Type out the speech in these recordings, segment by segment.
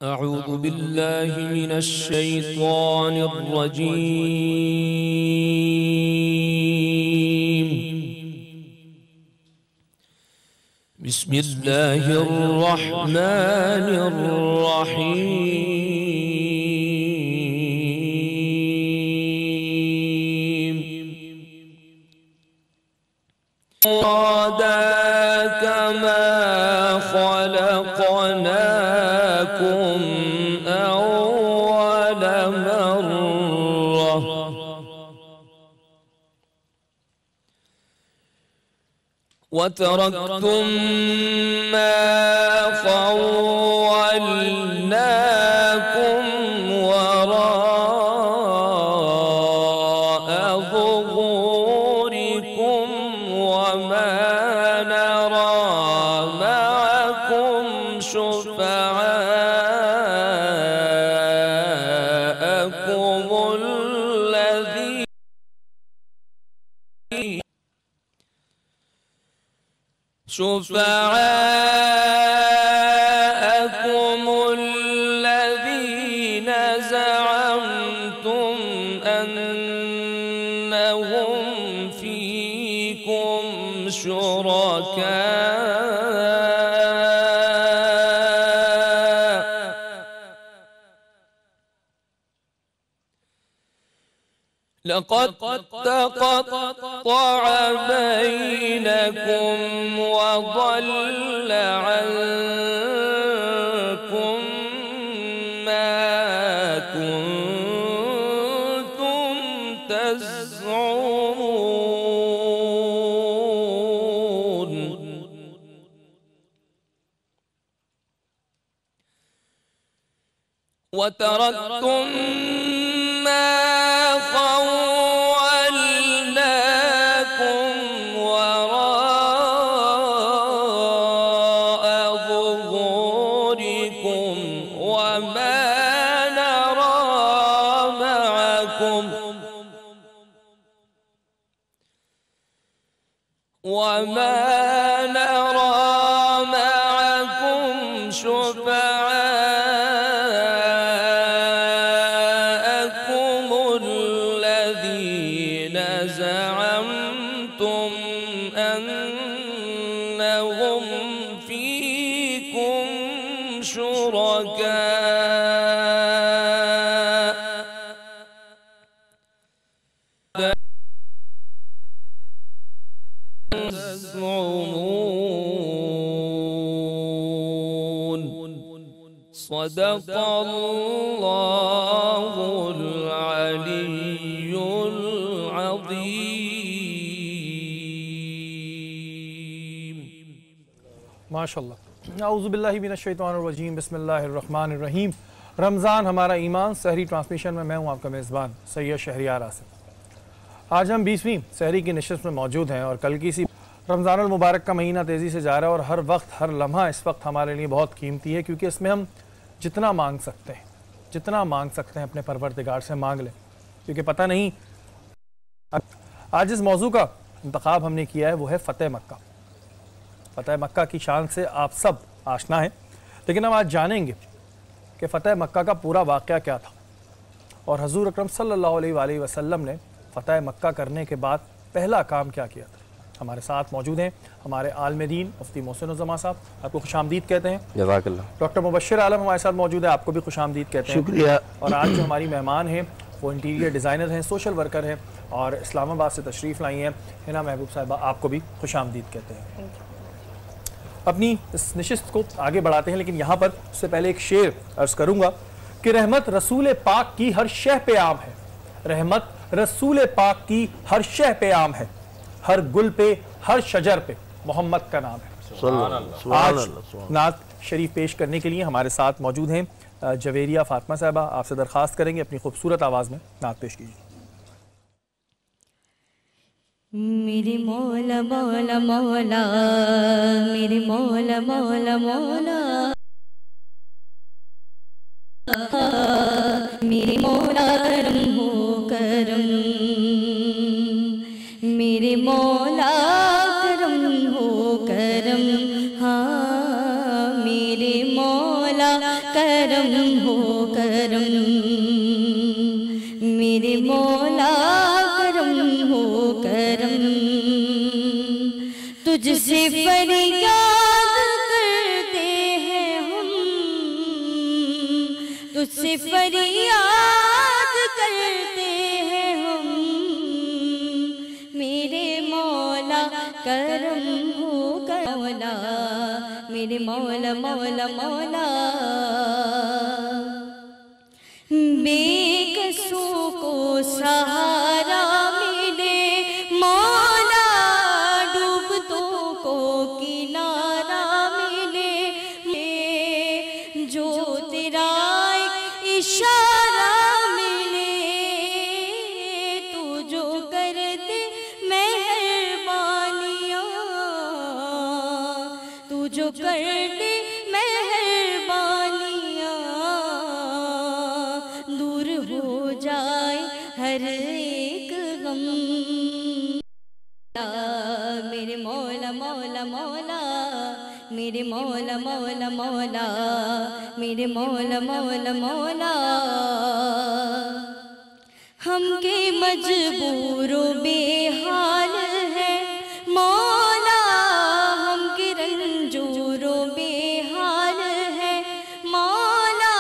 أعوذ بالله من الشيطان الرجيم. بسم الله الرحمن الرحيم. كما خلقناكم أول مرة وتركتم ما خولناكم وراء ظهوركم وما نرى معكم شفعاءكم الذين زعمتم أنهم فيكم شركاء لقد تقطع بينكم وضل عنكم ما كنتم تزعمون وتركتم ما خولناكم وراء ظهوركم وما نرى معكم شفعاءكم الذين زعمتم أنهم فيكم شركاء تزعمون. صدق الله العلي العظيم. ماشاءاللہ. اعوذ باللہ من الشیطان الرجیم. بسم اللہ الرحمن الرحیم. رمضان ہمارا ایمان سحری ٹرانسمیشن میں میں ہوں آپ کا میزبان سید شہریار آصف. آج ہم 20ویں سحری کی نشست میں موجود ہیں اور کل کی سی رمضان المبارک کا مہینہ تیزی سے جا رہا ہے اور ہر وقت ہر لمحہ اس وقت ہمارے لیے بہت قیمتی ہے کیونکہ اس میں ہم جتنا مانگ سکتے ہیں اپنے پروردگار سے مانگ لیں کیونکہ پتہ نہیں. آج اس موضوع کا انتخاب ہم نے کیا ہے وہ ہے فتح مکہ. فتح مکہ کی شان سے آپ سب آشنا ہیں لیکن ہم آج جانیں گے کہ فتح مکہ کا پورا واقعہ کیا تھا اور حضور اکرم صلی اللہ علیہ وآلہ وسلم نے فتح مکہ کرنے کے بعد پہلا کام کیا کیا تھا. ہمارے ساتھ موجود ہیں ہمارے عالم دین مفتی محسن الزماں صاحب. آپ کو خوش آمدید کہتے ہیں. جزاک اللہ. ڈاکٹر مبشر عالم ہمارے ساتھ موجود ہیں. آپ کو بھی خوش آمدید کہتے ہیں. شکریہ. اور آج جو ہماری مہمان ہیں وہ انٹیریئر ڈیزائنر ہیں, سوشل ورکر ہیں اور اسلام آباد سے تشریف لائی ہیں. حنا محبوب صاحبہ آپ کو بھی خوش آمدید کہتے ہیں. اپنی اس نشست کو آگے بڑھاتے ہیں لیکن یہاں پر اس سے پہلے ایک شعر عرض کروں گا کہ رحمت رسول پاک کی ہر شہ پہ عام ہے. رحمت رسول پاک کی ہر شہ پہ عام ہے. ہر گل پہ ہر شجر پہ محمد کا نام ہے. آج نعت شریف پیش کرنے کے لیے ہمارے ساتھ موجود ہیں جویریہ فاطمہ صاحبہ. آپ سے درخواست کریں گے اپنی خوبصورت آواز میں نعت پیش کیجیے. میرے مولا مولا مولا میرے مولا مولا مولا میرے مولا کرم ہو کرم میرے مولا کرم ہو کرم ہاں میرے مولا کرم ہو کرم، میرے مولا کرم ہو کرم، تجھ سے فریاد کرتے ہیں ہم، تجھ سے فریاد کرتے ہیں ہم، میرے مولا کرم ہو مولا، میرے مولا مولا مولا، بے قصوں کو سہارا ملے مولا، ڈوبتوں کو کنارہ ملے، جو تیرا ایک اشارہ ملے، تو جو کر دے مہربانیاں، تو جو کر دے مہربانیاں، دور ہو جائے ہر ایک غم، میرے مولا مولا مولا، میرے مولا مولا مولا، میرے مولا مولا مولا، ہم کے مجبور و بے حال ہے مولا، ہم کے رنجور و بے حال ہے مولا،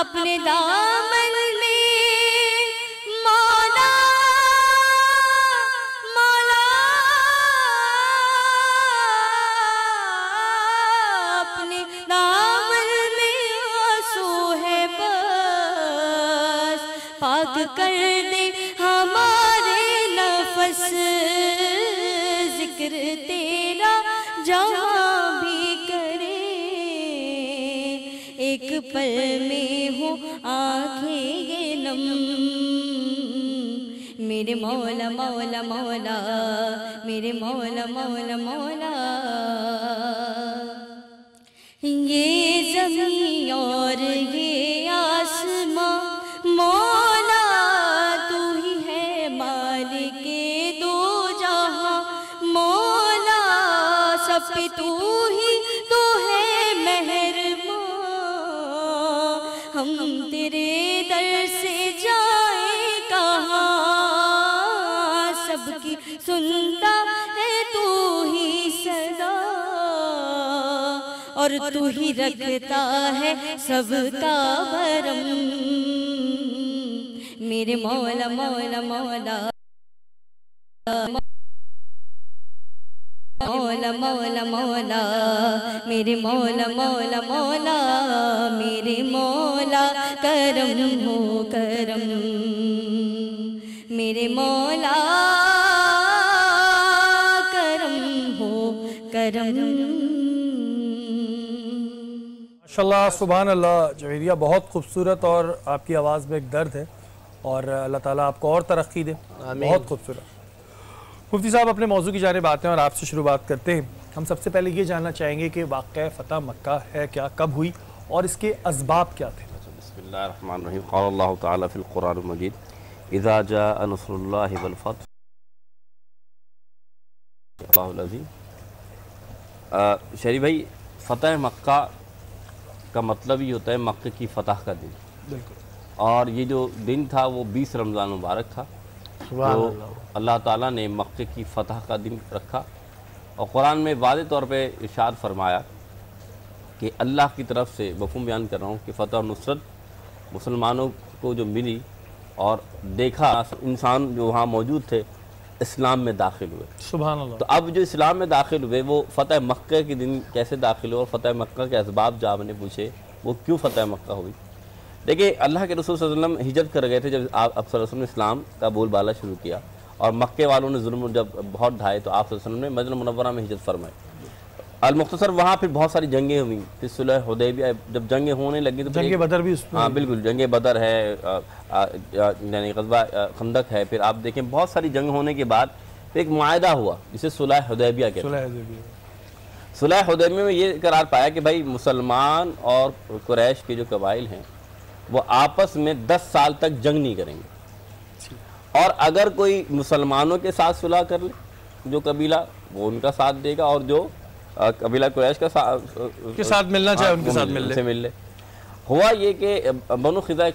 اپنے دامن میں مولا مولا، اپنے دامن میں آنسو ہے بس، پاک کر دے ہمارے نفس، ذکر تیرا جہاں بھی کرے، ایک پل میں ہو آنکھیں یہ نم، میرے مولا مولا مولا، میرے مولا مولا مولا، یہ زمین اور یہ آسماں مولا، تو ہی ہے مالک دو جہاں مولا، سب پہ تو ہی تو ہے مہربان، ہم تیرے در سے جائیں کہاں، سب کی سنتا ہے تو ہی صدا، اور تو ہی رکھتا ہے سب کا بھرم، میرے مولا مولا مولا، مولا مولا مولا، میرے مولا مولا مولا، میرے مولا کرم ہو کرم، میرے مولا کرم ہو کرم۔ ماشاءاللہ سبحان اللہ جویریہ، بہت خوبصورت، اور آپ کی آواز میں ایک درد ہے، اور اللہ تعالیٰ آپ کو اور ترقی دے، بہت خوبصورت۔ مفتی صاحب اپنے موضوع کی جانب آتے ہیں اور آپ سے شروعات کرتے ہیں۔ ہم سب سے پہلے یہ جاننا چاہیں گے کہ واقعہ فتح مکہ ہے کیا، کب ہوئی اور اس کے اسباب کیا تھے؟ بسم اللہ الرحمن الرحیم۔ قال اللہ تعالیٰ فی القرآن المجید اذا جاء نصر اللہ والفتح اللہ العظیم۔ شریف بھائی، فتح مکہ کا مطلب ہی ہوتا ہے مکہ کی فتح کا دن، بالکل، اور یہ جو دن تھا وہ 20 رمضان مبارک تھا، تو اللہ تعالیٰ نے مکہ کی فتح کا دن رکھا، اور قرآن میں واضح طور پہ ارشاد فرمایا کہ اللہ کی طرف سے مفہوم بیان کر رہا ہوں کہ فتح و نصرت مسلمانوں کو جو ملی، اور دیکھا انسان جو وہاں موجود تھے اسلام میں داخل ہوئے، سبحان اللہ۔ تو اب جو اسلام میں داخل ہوئے وہ فتح مکہ کے دن کیسے داخل ہوئے، اور فتح مکہ کے اسباب جو آپ نے پوچھے وہ کیوں فتح مکہ ہوئی۔ دیکھیں، اللہ کے رسول صلی اللہ علیہ وسلم ہجرت کر گئے تھے جب آپ صلی اللہ علیہ وسلم نے اسلام کا بول بالا شروع کیا، اور مکے والوں نے ظلم جب بہت ڈھائے تو آپ صلی اللہ علیہ وسلم نے مدینہ منورہ میں ہجرت فرمائی۔ المختصر وہاں پھر بہت ساری جنگیں ہوئیں، پھر صلح حدیبیہ جب جنگیں ہونے لگی تو جنگ بدر بھی اس میں، ہاں بالکل، جنگ بدر ہے، یعنی غزوہ خندق ہے، پھر آپ دیکھیں بہت ساری جنگ ہونے کے بعد پھر ایک معاہدہ ہوا جسے صلح حدیبیہ کہتے ہیں۔ صلح حدیبیہ میں یہ قرار پایا کہ بھائی مسلمان اور قریش کے جو قبائل ہیں وہ آپس میں 10 سال تک جنگ نہیں کریں گے، اور اگر کوئی مسلمانوں کے ساتھ صلح کر لے جو قبیلہ وہ ان کا ساتھ دے گا، اور جو قبیلہ قریش کے ساتھ ملنا چاہے ان کے ساتھ مل لے. ہوا یہ کہ بنو خزاع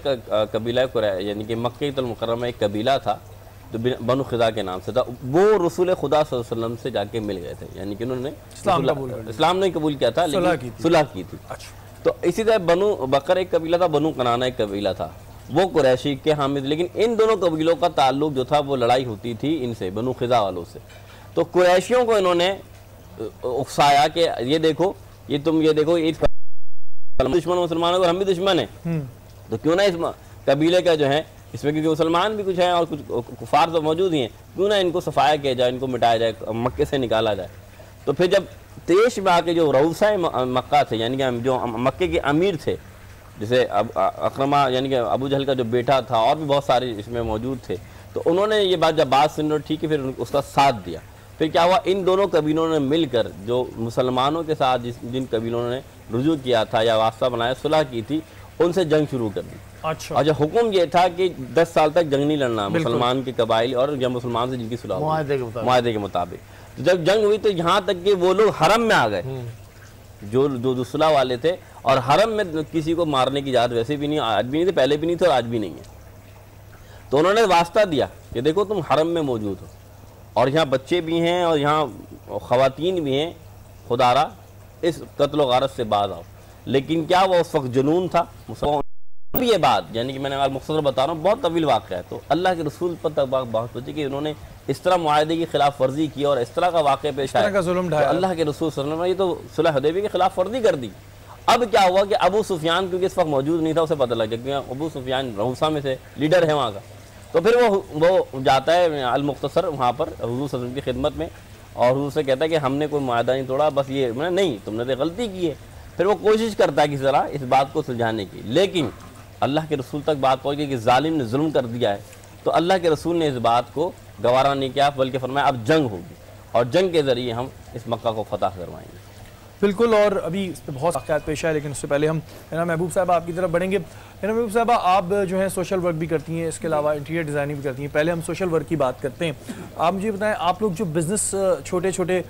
قبیلہ قریش یعنی کہ مکہ المکرمہ ایک قبیلہ تھا جو بنو خزاع کے نام سے تھا. وہ رسول خدا صلی اللہ علیہ وسلم سے جا کے مل گئے تھے, یعنی کہ انہوں نے اسلام نہیں قبول کیا تھا لیکن صلح کی تھی. تو اسی طرح بنو بکر ایک قبیلہ تھا, بنو کنانہ ایک قبیلہ تھا, وہ قریشی کے حامد. لیکن ان دونوں قبیلوں کا تعلق جو تھا وہ لڑائی ہوتی تھی ان سے, بنو خزاع والوں سے. تو قریشیوں کو انہوں نے اکسایا کہ یہ دیکھو یہ دیکھو عید دشمن مسلمانوں کو, ہم بھی دشمن ہیں, تو کیوں نہ اس قبیلے کا جو ہے اس میں, کیونکہ مسلمان بھی کچھ ہیں اور کچھ کفار تو موجود ہی ہیں, کیوں نہ ان کو صفایا کیا جائے, ان کو مٹایا جائے, مکے سے نکالا جائے. تو پھر جب تیش میں آ کے جو رؤسائے مکہ تھے یعنی کہ جو مکے کے امیر تھے, جسے اکرمہ یعنی کہ ابو جہل کا جو بیٹا تھا, اور بھی بہت سارے اس میں موجود تھے, تو انہوں نے یہ بات جب بات سن ٹھیک ہے, پھر اس کا ساتھ دیا. پھر کیا ہوا, ان دونوں قبیلوں نے مل کر جو مسلمانوں کے ساتھ جن قبیلوں نے رجوع کیا تھا یا واسطہ بنایا, صلح کی تھی, ان سے جنگ شروع کر دی. اور جو حکم یہ تھا کہ 10 سال تک جنگ نہیں لڑنا مسلمان کے قبائل اور یا مسلمان سے جن کی صلح ہوئی معاہدے کے مطابق. تو جب جنگ ہوئی تو یہاں تک کہ وہ لوگ حرم میں آ گئے جو صلح والے تھے, اور حرم میں کسی کو مارنے کی اجازت ویسے بھی نہیں, آج بھی نہیں تھے, پہلے بھی نہیں تھے اور آج بھی نہیں ہے. تو انہوں نے واسطہ دیا کہ دیکھو تم حرم میں موجود ہو اور یہاں بچے بھی ہیں اور یہاں خواتین بھی ہیں, خدارا اس قتل و غارت سے باز آؤ. لیکن کیا وہ اس وقت جنون تھا. اب یہ بات یعنی کہ میں نے مختصر بتا رہا ہوں, بہت طویل واقعہ ہے. تو اللہ کے رسول پر تک بات پہنچی کہ انہوں نے اس طرح معاہدے کی خلاف ورزی کی اور اس طرح کا واقعہ پیش آیا, اللہ کے رسول صلی اللہ علیہ وسلم نے یہ تو صلح حدیبیہ کی خلاف ورزی کر دی. اب کیا ہوا کہ ابو سفیان کیونکہ اس وقت موجود نہیں تھا, اسے پتہ لگ گیا کیونکہ ابو سفیان رؤسا میں سے لیڈر ہے وہاں کا. تو پھر وہ جاتا ہے المختصر وہاں پر حضور صلی اللہ علیہ وسلم کی خدمت میں, اور حضور سے کہتا ہے کہ ہم نے کوئی معاہدہ نہیں توڑا, بس یہ نہیں, تم نے تو غلطی کی ہے. پھر وہ کوشش کرتا ہے کسی طرح اس بات کو سلجھانے کی, لیکن اللہ کے رسول تک بات پہنچ گئی کہ ظالم نے ظلم کر دیا ہے. تو اللہ کے رسول نے اس بات کو گوارا نہیں کیا, بلکہ فرمایا اب جنگ ہوگی اور جنگ کے ذریعے ہم اس مکہ کو فتح کروائیں گے. بالکل, اور ابھی اس پہ بہت واقعات پیش آئے, لیکن اس سے پہلے ہم محبوب صاحبہ آپ کی طرف بڑھیں گے. محبوب صاحبہ آپ جو ہیں سوشل ورک بھی کرتی ہیں, اس کے علاوہ انٹیریئر ڈیزائننگ بھی کرتی ہیں. پہلے ہم سوشل ورک کی بات کرتے ہیں. آپ مجھے بتائیں, آپ لوگ جو بزنس چھوٹے چھوٹے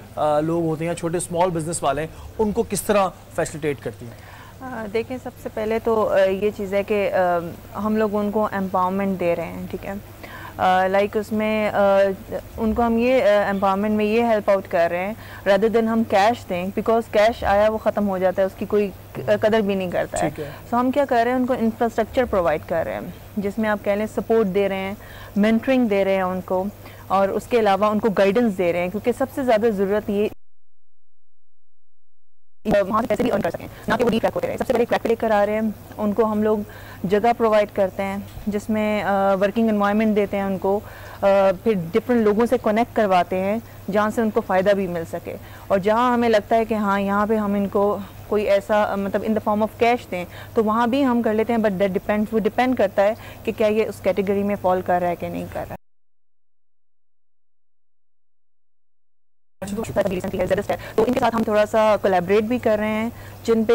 لوگ ہوتے ہیں یا چھوٹے اسمال بزنس والے ہیں, ان کو کس طرح فیسیلیٹیٹ کرتی ہیں؟ دیکھیں, سب سے پہلے تو یہ چیز ہے کہ ہم لوگ ان کو امپاورمنٹ دے رہے ہیں, ٹھیک ہے. لائک اس میں ان کو ہم یہ امپاورمنٹ میں یہ ہیلپ آؤٹ کر رہے ہیں رادر دین ہم کیش دیں, بیکاز کیش آیا وہ ختم ہو جاتا ہے, اس کی کوئی قدر بھی نہیں کرتا ہے. سو ہم کیا کر رہے ہیں, ان کو انفراسٹرکچر پرووائڈ کر رہے ہیں, جس میں آپ کہہ لیں سپورٹ دے رہے ہیں, مینٹرنگ دے رہے ہیں ان کو, اور اس کے علاوہ ان کو گائیڈنس دے رہے ہیں, کیونکہ سب سے زیادہ ضرورت یہ وہاں سے پیسے بھی ارن کر سکیں, نہ کہ وہ ڈی ٹریک ہوتے رہے. سب سے پہلے ٹریک لے کر آ رہے ہیں, ان کو ہم لوگ جگہ پرووائڈ کرتے ہیں جس میں ورکنگ انوائرمنٹ دیتے ہیں ان کو, پھر ڈفرینٹ لوگوں سے کنیکٹ کرواتے ہیں جہاں سے ان کو فائدہ بھی مل سکے, اور جہاں ہمیں لگتا ہے کہ ہاں یہاں پہ ہم ان کو کوئی ایسا مطلب ان دا فارم آف کیش دیں تو وہاں بھی ہم کر لیتے ہیں, بٹ دیٹ ڈیپینڈ, وہ ڈیپینڈ کرتا ہے کہ کیا یہ اس کیٹیگری میں فال کر رہا ہے کہ نہیں کر رہا ہے. تو ان کے ساتھ ہم تھوڑا سا کولیبریٹ بھی کر رہے ہیں, جن پہ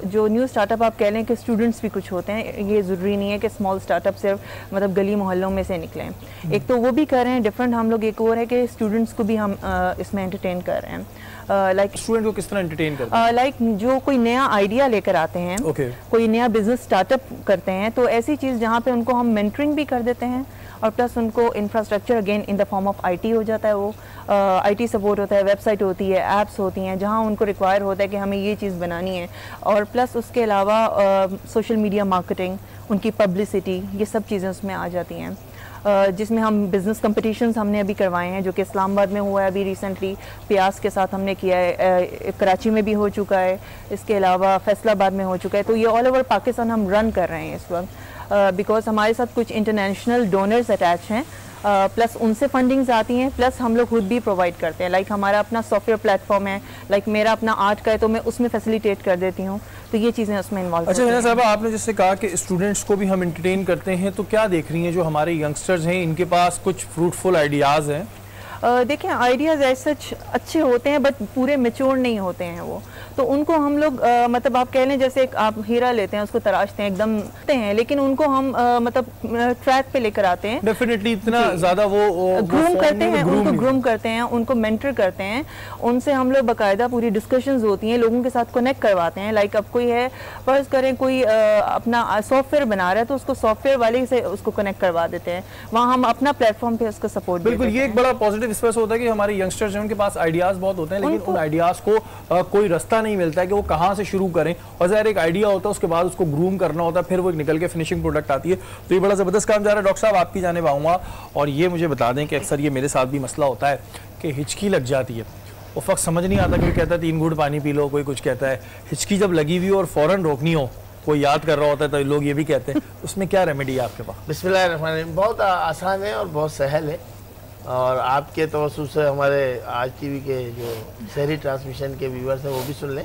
جو نیو اسٹارٹ اپ آپ کہہ لیں کہ اسٹوڈنٹس بھی کچھ ہوتے ہیں, یہ ضروری نہیں ہے کہ اسمال اسٹارٹ اپ صرف مطلب گلی محلوں میں سے نکلیں. ایک تو وہ بھی کر رہے ہیں ڈفرینٹ, ہم لوگ ایک اور ہے کہ اسٹوڈنٹس کو بھی ہم اس میں انٹرٹین کر رہے ہیں. لائک اسٹوڈنٹ کو کس طرح انٹرٹین کرتے ہیں؟ لائک جو کوئی نیا آئیڈیا لے کر آتے ہیں, کوئی نیا بزنس اسٹارٹ اپ کرتے ہیں, تو ایسی چیز جہاں پہ ان کو ہم مینٹرنگ بھی کر دیتے ہیں, اور پلس ان کو infrastructure again in the form of I T ہو جاتا ہے, وہ آئی ٹی سپورٹ ہوتا ہے, ویب سائٹ ہوتی ہے, ایپس ہوتی ہیں جہاں ان کو ریکوائر ہوتا ہے کہ ہمیں یہ چیز بنانی ہے, اور پلس اس کے علاوہ سوشل میڈیا مارکیٹنگ, ان کی پبلسٹی, یہ سب چیزیں اس میں آ جاتی ہیں. جس میں ہم بزنس کمپٹیشنز ہم نے ابھی کروائے ہیں, جو کہ اسلام آباد میں ہوا ہے ابھی ریسنٹلی, پیاس کے ساتھ ہم نے کیا ہے, کراچی میں بھی ہو چکا ہے, اس کے علاوہ فیصل آباد میں ہو چکا ہے. تو یہ آل اوور پاکستان ہم رن کر رہے ہیں اس وقت, بیکاز ہمارے ساتھ کچھ انٹرنیشنل ڈونرز اٹیچ ہیں, پلس ان سے فنڈنگز آتی ہیں, پلس ہم لوگ خود بھی پرووائڈ کرتے ہیں. لائک ہمارا اپنا سافٹ ویئر پلیٹ فارم ہے, لائک میرا اپنا آرٹ کا ہے تو میں اس میں فیسیلیٹیٹ کر دیتی ہوں, تو یہ چیزیں اس میں انوالو. اچھا مینا صاحبہ, آپ نے جس سے کہا کہ اسٹوڈنٹس کو بھی ہم انٹرٹین کرتے ہیں, تو کیا دیکھ رہی ہیں جو ہمارے ینگسٹرز ہیں, ان کے پاس کچھ فروٹفل آئیڈیاز ہیں؟ دیکھیں آئیڈیاز ایسے اچھے ہوتے ہیں بٹ پورے میچور نہیں ہوتے ہیں وہ، تو ان کو ہم لوگ مطلب آپ کہہ لیں جیسے آپ ہیرا لیتے ہیں اس کو تراشتے ہیں ایک دم ہیں، لیکن ان کو ہم مطلب ٹریک پہ لے کر آتے ہیں، ڈیفینیٹلی اتنا زیادہ وہ گروم کرتے ہیں، ان کو گروم کرتے ہیں، ان کو مینٹر کرتے ہیں، ان سے ہم لوگ باقاعدہ پوری ڈسکشنز ہوتی ہیں، لوگوں کے ساتھ کنیکٹ کرواتے ہیں. لائک اب کوئی ہے فرض کریں کوئی اپنا سافٹ ویئر بنا رہا ہے تو اس کو سافٹ ویئر والے سے اس کو کنیکٹ کروا دیتے ہیں، وہاں ہم اپنا پلیٹ فارم پہ اس کو سپورٹ دیتے ہیں. بالکل، یہ ایک بڑا پازیٹیو اسپیس ہوتا ہے کہ ہمارے ینگسٹرز ہیں ان کے پاس آئیڈیاز بہت ہوتے ہیں لیکن ان آئیڈیاز کو کوئی رستہ نہیں ملتا ہے کہ وہ کہاں سے شروع کریں، اور ظاہر ایک آئیڈیا ہوتا ہے اس کے بعد اس کو گروم کرنا ہوتا ہے، پھر وہ نکل کے فنیشنگ پروڈکٹ آتی ہے. تو یہ بڑا زبردست کام جا رہا ہے. ڈاکٹر صاحب آپ کی جانب آؤں گا اور یہ مجھے بتا دیں کہ اکثر یہ میرے ساتھ بھی مسئلہ ہوتا ہے کہ ہچکی لگ جاتی ہے، وہ وقت سمجھ نہیں آتا، کوئی کہتا ہے 3 گھونٹ پانی پی لو، کوئی کچھ کہتا ہے. ہچکی جب لگی ہوئی اور فوراً روکنی ہو، کوئی یاد کر رہا ہوتا ہے تو لوگ یہ بھی کہتے ہیں، اس میں کیا ریمیڈی ہے آپ کے پاس؟ بسم اللہ الرحمن الرحیم. بہت آسان ہے اور بہت سہل ہے، اور آپ کے توسط سے ہمارے آج ٹی وی کے جو شہری ٹرانسمیشن کے ویورز ہیں وہ بھی سن لیں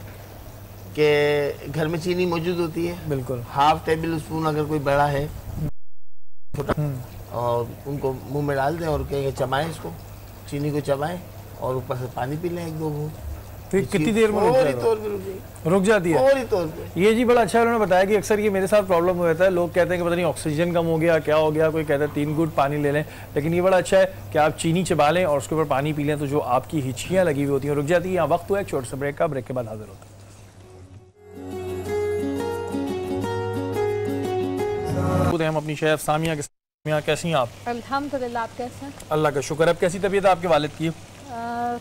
کہ گھر میں چینی موجود ہوتی ہے. بالکل. ½ ٹیبل اسپون اگر کوئی بڑا ہے اور ان کو منہ میں ڈال دیں اور کہیں گے چبائیں، اس کو چینی کو چبائیں اور اوپر سے پانی پی لیں 1-2 گھونٹ. کتنی دیر میں رک جاتی ہے؟ فوری طور پہ. یہ جی بڑا اچھا انہوں نے بتایا کہ اکثر یہ میرے ساتھ پرابلم ہوتا ہے، لوگ کہتے ہیں کہ پتہ نہیں آکسیجن کم ہو گیا، کیا ہو گیا، کوئی کہتا ہے 3 گھونٹ پانی لے لیں، لیکن یہ بڑا اچھا ہے کہ آپ چینی چبا لیں اور اس کے اوپر پانی پی لیں تو جو آپ کی ہچکیاں لگی ہوئی ہوتی ہیں رک جاتی ہیں. یہاں وقت ہوا ہے ایک چھوٹے سے بریک کا، بریک کے بعد حاضر ہوتا ہے. ہم اپنی شیف سامیہ کے ساتھ. کیسی ہیں آپ؟ الحمدللہ. آپ کیسے ہیں؟ اللہ کا شکر. اب کیسی طبیعت ہے آپ کے والد کی؟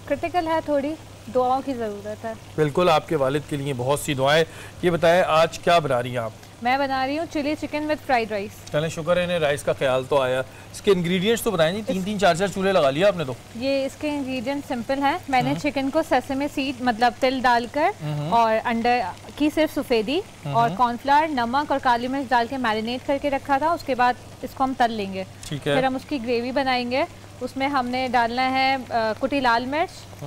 کرٹیکل ہے، تھوڑی دعاؤں کی ضرورت ہے. بالکل، آپ کے والد کے لیے بہت سی دعائیں. یہ بتائیں آج کیا بنا رہی ہیں آپ؟ میں بنا رہی ہوں chilli chicken with fried rice. چلیں شکر ہے انہیں رائس کا خیال تو آیا. اس کے انگریڈینٹس تو بتائیں جی. 3-3 4-4 چولہے لگا لیا آپ نے تو. یہ اس کے انگریڈینٹ سمپل ہیں. میں نے چکن کو سیسمے سیڈ مطلب تل ڈال کر اور انڈر کی صرف سفیدی اور کارن فلاور، نمک اور کالی مرچ ڈال کے میرینیٹ کر کے رکھا تھا. اس کے بعد اس کو ہم تل لیں گے، پھر ہم اس کی گریوی بنائیں گے. اس میں ہم نے ڈالنا ہے کٹی لال مرچ،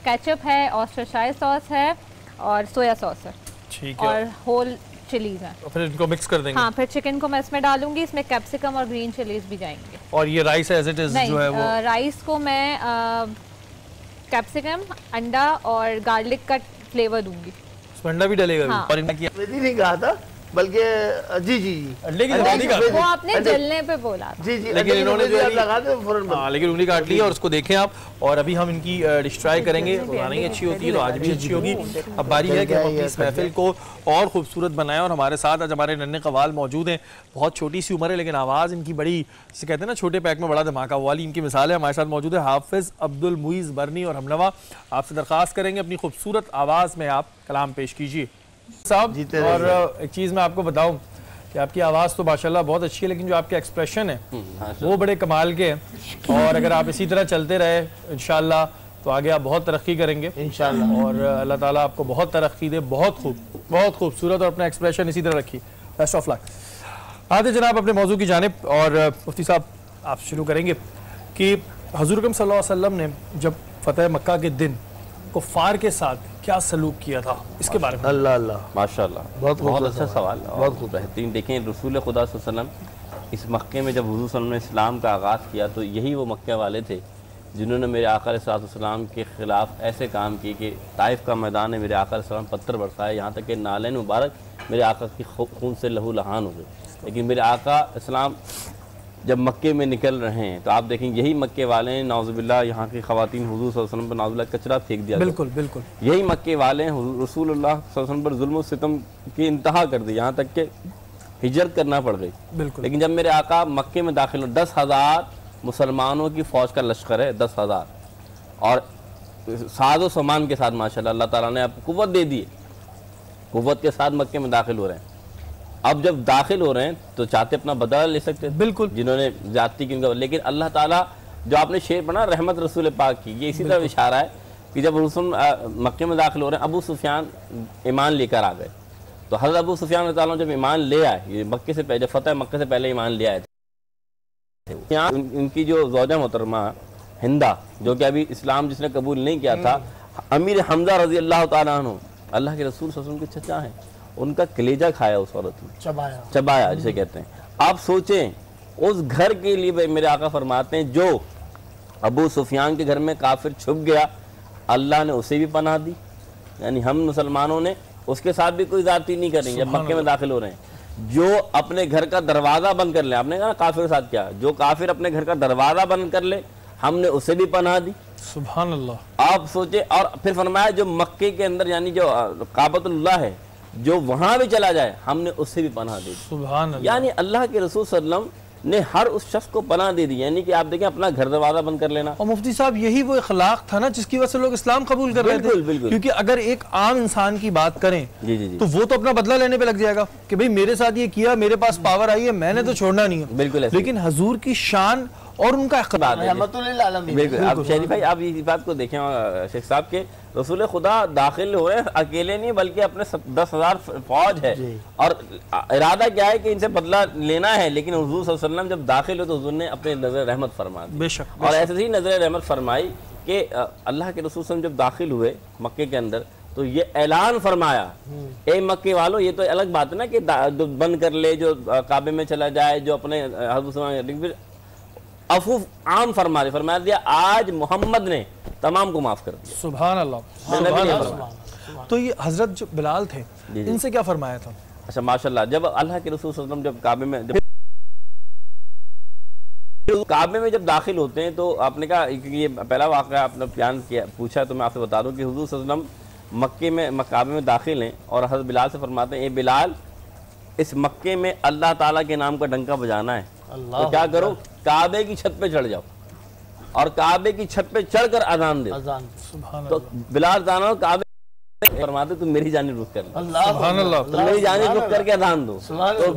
کیچپ ہے، آسٹرشائر ساس ہے اور سویا ساس ہے اور ہول چلیز ہیں. پھر ان کو مکس کر دیں گے. ہاں، پھر چکن کو میں اس میں ڈالوں گی. اس میں کیپسیکم اور گرین چلیز بھی جائیں گے. اور یہ رائس ایز اٹ از جو ہے وہ رائس کو میں کیپسیکم، انڈا اور گارلک کا فلیور دوں گی. اس میں انڈا بھی ڈلے گا. اور ان کی نہیں کہا تھا بلکہ جی انڈے کی وہ آپ نے جلنے پہ بولا تھا. جی لیکن انہوں نے لگا دے فوراً. ہاں، لیکن انگلی کاٹ لی. اور اس کو دیکھیں آپ. اور ابھی ہم ان کی ڈش ٹرائی کریں گے. روزانہ ہی اچھی ہوتی ہے تو آج بھی اچھی ہوگی. اب باری ہے کہ ہم اپنی اس محفل کو اور خوبصورت بنائیں. اور ہمارے ساتھ آج ہمارے ننھے قوال موجود ہیں. بہت چھوٹی سی عمر ہے لیکن آواز ان کی بڑی، جسے کہتے ہیں نا چھوٹے پیک میں بڑا دھماکہ، وہ والی ان کی مثال ہے. ہمارے ساتھ موجود ہے حافظ عبد المعیز برنی اور ہمنوا. آپ سے درخواست کریں گے اپنی خوبصورت آواز میں آپ کلام پیش کیجیے صاحب. اور ایک چیز میں آپ کو بتاؤں کہ آپ کی آواز تو ماشاءاللہ بہت اچھی ہے لیکن جو آپ کے ایکسپریشن ہیں وہ بڑے کمال کے ہیں. اور اگر آپ اسی طرح چلتے رہے انشاءاللہ تو آگے آپ بہت ترقی کریں گے انشاءاللہ. اور اللہ تعالیٰ آپ کو بہت ترقی دے. بہت خوبصورت اور اپنا ایکسپریشن اسی طرح رکھی. بیسٹ آف لک. آتے جناب اپنے موضوع کی جانب. اور مفتی صاحب آپ شروع کریں گے کہ حضور اکرم صلی اللہ علیہ وسلم نے جب فتح مکہ کے دن کفار کے ساتھ کیا سلوک کیا تھا، اس کے بارے میں؟ اللہ ماشاءاللہ بہت اچھا سوال، بہت خوب بہترین. دیکھیں رسول خدا صلی اللہ علیہ وسلم اس مکے میں جب حضور صلی اللہ علیہ وسلم نے اسلام کا آغاز کیا تو یہی وہ مکہ والے تھے جنہوں نے میرے آقا علیہ السلام کے خلاف ایسے کام کیے کہ طائف کا میدان ہے، میرے آقا علیہ السلام پتھر برسائے، یہاں تک کہ نالین مبارک میرے آقا کی خون سے لہو لہان ہو گئے. لیکن میرے آقا اسلام جب مکے میں نکل رہے ہیں تو آپ دیکھیں یہی مکے والے ہیں نعوذ باللہ یہاں کی خواتین حضور صلی اللہ علیہ وسلم پر نعوذ باللہ کچرا پھینک دیا. بالکل یہی مکے والے ہیں رسول اللہ صلی اللہ علیہ وسلم پر ظلم و ستم کی انتہا کر دی، یہاں تک کہ ہجرت کرنا پڑ گئی. لیکن جب میرے آقا مکے میں داخل ہو 10,000 مسلمانوں کی فوج کا لشکر ہے، 10,000 اور ساز و سامان کے ساتھ ماشاءاللہ اللہ تعالیٰ نے آپ کو قوت دے دی ہے، قوت کے ساتھ مکے میں داخل ہو رہے ہیں. اب جب داخل ہو رہے ہیں تو چاہتے اپنا بدلہ لے سکتے ہیں بالکل جنہوں نے زیادتی کی، لیکن اللہ تعالیٰ جو آپ نے شعر پڑھا رحمت رسول پاک کی، یہ اسی طرح اشارہ ہے کہ جب رسول مکے میں داخل ہو رہے ہیں ابو سفیان ایمان لے کر آ گئے. تو حضرت ابو سفیان رضی اللہ عنہ جب ایمان لے آئے، یہ مکے سے پہلے فتح مکے سے پہلے ایمان لے آئے تھے. یہاں ان کی جو زوجہ محترمہ ہندہ جو کہ ابھی اسلام جس نے قبول نہیں کیا تھا، امیر حمزہ رضی اللہ تعالیٰ عنہ اللہ کے رسول صلی اللہ علیہ وسلم کے چچا ہیں، ان کا کلیجہ کھایا اس عورت نے، چبایا جسے کہتے ہیں. آپ سوچیں اس گھر کے لیے میرے آقا فرماتے ہیں جو ابو سفیان کے گھر میں کافر چھپ گیا، اللہ نے اسے بھی پناہ دی، یعنی ہم مسلمانوں نے اس کے ساتھ بھی کوئی زیادتی نہیں کریں گے جب مکے میں داخل ہو رہے ہیں۔ جو اپنے گھر کا دروازہ بند کر لے، آپ نے کہا نا کافر کے ساتھ کیا، جو کافر اپنے گھر کا دروازہ بند کر لے ہم نے اسے بھی پناہ دی۔ سبحان اللہ۔ آپ سوچے، اور پھر فرمایا جو مکے کے اندر یعنی جو کعبۃ اللہ ہے جو وہاں بھی چلا جائے ہم نے اسے بھی پناہ دے دی۔ سبحان اللہ۔ یعنی اللہ کے رسول صلی اللہ علیہ وسلم نے ہر اس شخص کو پناہ دے دی، یعنی کہ آپ دیکھیں اپنا گھر دروازہ بند کر لینا۔ اور مفتی صاحب یہی وہ اخلاق تھا نا جس کی وجہ سے لوگ اسلام قبول کر رہے تھے، کیونکہ اگر ایک عام انسان کی بات کریں تو وہ تو اپنا بدلہ لینے پہ لگ جائے گا کہ بھئی میرے ساتھ یہ کیا، میرے پاس پاور آئی ہے، میں نے تو چھوڑنا نہیں ہے۔ بالکل، لیکن حضور کی شان اور ان کا اقتدار ہے۔ رحمت للعالمین۔ بالکل، اب شریف بھائی آپ اس بات کو دیکھیں شیخ صاحب کے رسول خدا داخل ہوئے اکیلے نہیں بلکہ اپنے 10,000 فوج ہے، اور ارادہ کیا ہے کہ ان سے بدلہ لینا ہے، لیکن حضور صلی اللہ علیہ وسلم جب داخل ہوئے تو حضور نے اپنے نظر رحمت فرما دی۔ بے شک۔ اور ایسے ہی نظر رحمت فرمائی کہ اللہ کے رسول صلی اللہ علیہ وسلم جب داخل ہوئے مکے کے اندر تو یہ اعلان فرمایا، اے مکے والوں، یہ تو الگ بات ہے نا کہ جو بند کر لے، جو کعبے میں چلا جائے، جو اپنے عفو عام فرما دیا آج محمد نے تمام کو معاف کر دیا۔ سبحان اللہ۔ تو یہ حضرت جو بلال تھے ان سے کیا فرمایا تھا؟ اچھا ماشاءاللہ، جب اللہ کے رسول صلی اللہ علیہ وسلم جب داخل ہوتے ہیں تو آپ نے کہا، یہ پہلا واقعہ آپ نے بیان کیا پوچھا تو میں آپ سے بتا دوں کہ حضور صلی اللہ علیہ وسلم مکے میں کعبے میں داخل ہیں اور حضرت بلال سے فرماتے ہیں، اے بلال، اس مکے میں اللہ تعالیٰ کے نام کا ڈنکا بجانا ہے، تو کیا کرو، کعبے کی چھت پہ چڑھ جاؤ اور کعبے کی چھت پہ چڑھ کر اذان دے۔ تو بلال جانا کعبے فرماتے تم میری جانب رخ کر لو، سبحان اللہ، تم میری جانب رخ کر کے اذان دو۔ تو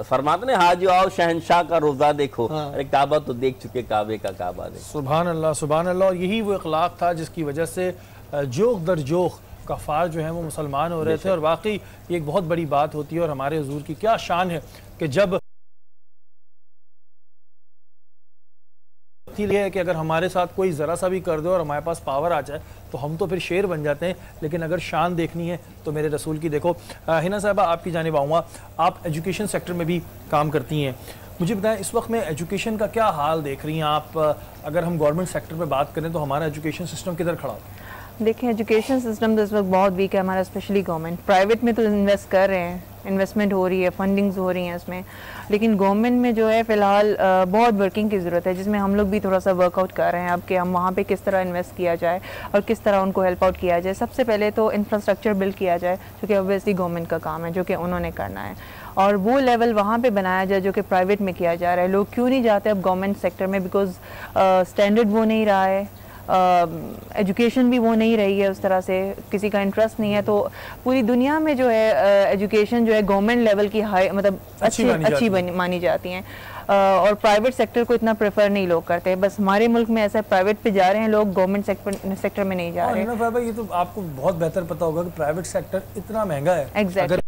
فرماتے ہیں حاجی آؤ شہنشاہ کا روزہ دیکھو، ارے کعبہ تو دیکھ چکے، کعبے کا کعبہ دیکھو۔ سبحان اللہ، سبحان اللہ۔ اور یہی وہ اخلاق تھا جس کی وجہ سے جوخ در جوخ کفار جو ہیں وہ مسلمان ہو رہے تھے، اور واقعی یہ ایک بہت بڑی بات ہوتی ہے، اور ہمارے حضور کی کیا شان ہے کہ جب یہ ہے کہ اگر ہمارے ساتھ کوئی ذرا سا بھی کر دے اور ہمارے پاس پاور آ جائے تو ہم تو پھر شیر بن جاتے ہیں، لیکن اگر شان دیکھنی ہے تو میرے رسول کی دیکھو۔ ہنا صاحبہ آپ کی جانب آؤں گا، آپ ایجوکیشن سیکٹر میں بھی کام کرتی ہیں، مجھے بتائیں اس وقت میں ایجوکیشن کا کیا حال دیکھ رہی ہیں آپ؟ اگر ہم گورنمنٹ سیکٹر پہ بات کریں تو ہمارا ایجوکیشن سسٹم کدھر کھڑا ہے؟ دیکھیں ایجوکیشن سسٹم تو اس وقت بہت ویک ہے ہمارا، اسپیشلی گورنمنٹ۔ پرائیویٹ میں تو انویسٹ کر رہے ہیں، انویسٹمنٹ ہو رہی ہے، فنڈنگز ہو رہی ہیں اس میں، لیکن گورنمنٹ میں جو ہے فی الحال بہت ورکنگ کی ضرورت ہے، جس میں ہم لوگ بھی تھوڑا سا ورک آؤٹ کر رہے ہیں اب کہ ہم وہاں پہ کس طرح انویسٹ کیا جائے اور کس طرح ان کو ہیلپ آؤٹ کیا جائے۔ سب سے پہلے تو انفراسٹرکچر بلڈ کیا جائے، جو کہ اوبویسلی گورنمنٹ کا کام ہے، جو کہ انہوں نے کرنا ہے، اور وہ لیول وہاں پہ بنایا جائے جو کہ پرائیویٹ میں کیا جا رہا ہے۔ لوگ کیوں نہیں جاتے اب گورنمنٹ سیکٹر میں؟ بیکاز اسٹینڈرڈ وہ نہیں رہا ہے، ایجوکیشن بھی وہ نہیں رہی ہے اس طرح سے، کسی کا انٹرسٹ نہیں ہے۔ تو پوری دنیا میں جو ہے ایجوکیشن جو ہے گورنمنٹ لیول کی ہائی مطلب اچھی مانی جاتی ہیں، اور پرائیویٹ سیکٹر کو اتنا پریفر نہیں لوگ کرتے۔ بس ہمارے ملک میں ایسا پرائیویٹ پہ جا رہے ہیں لوگ، گورنمنٹ سیکٹر میں نہیں جا رہے۔ یہ تو آپ کو بہت بہتر پتا ہوگا کہ پرائیویٹ سیکٹر اتنا مہنگا ہے، ایگزیکٹلی،